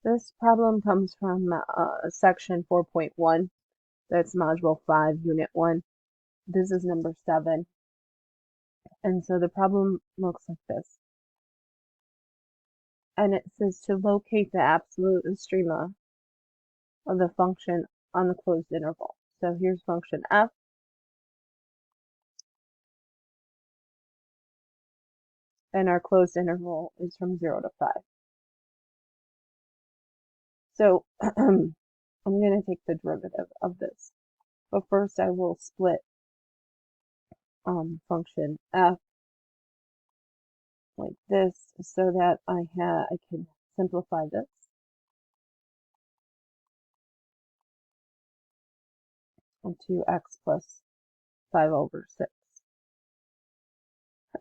This problem comes from section 4.1. That's module 5, unit 1. This is number 7. And so the problem looks like this. And it says to locate the absolute extrema of the function on the closed interval. So here's function f. And our closed interval is from 0 to 5. So I'm going to take the derivative of this. But first I will split function f like this so that I can simplify this. Into x plus 5 over 6.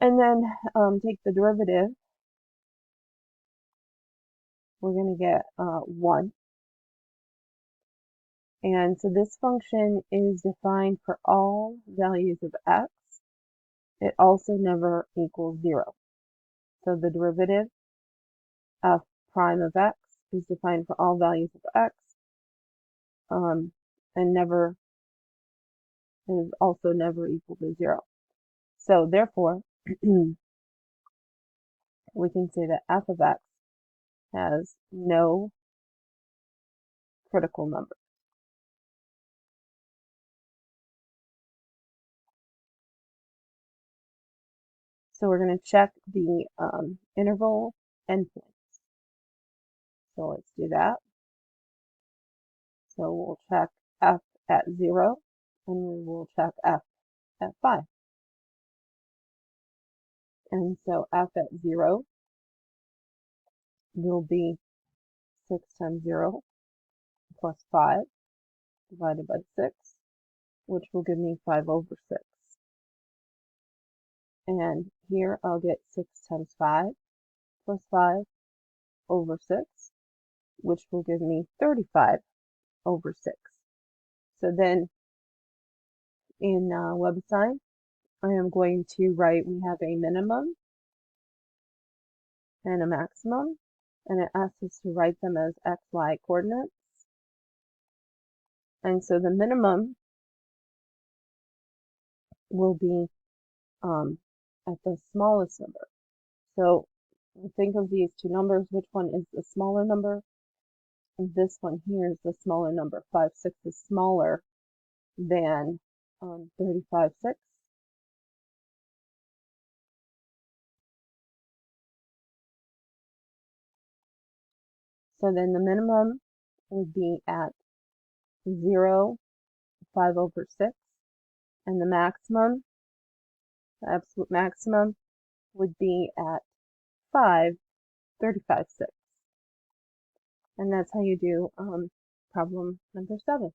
And then take the derivative. We're going to get 1. And so this function is defined for all values of x. It also never equals 0. So the derivative f prime of x is defined for all values of x, and never is also never equal to 0. So therefore, we can say that f of x has no critical number. So we're going to check the interval endpoints. So let's do that. So we'll check f at 0, and we will check f at 5. And so f at 0 will be 6 times 0 plus 5 divided by 6, which will give me 5 over 6. And here I'll get 6 times 5 plus 5 over 6, which will give me 35 over 6. So then in WebAssign, I am going to write, we have a minimum and a maximum, and it asks us to write them as xy coordinates. And so the minimum will be at the smallest number. So think of these two numbers. Which one is the smaller number? And this one here is the smaller number. 5, 6 is smaller than 35, 6. So then the minimum would be at 0, 5 over 6. And the maximum, the absolute maximum, would be at 5, 35, 6. And that's how you do problem number 7.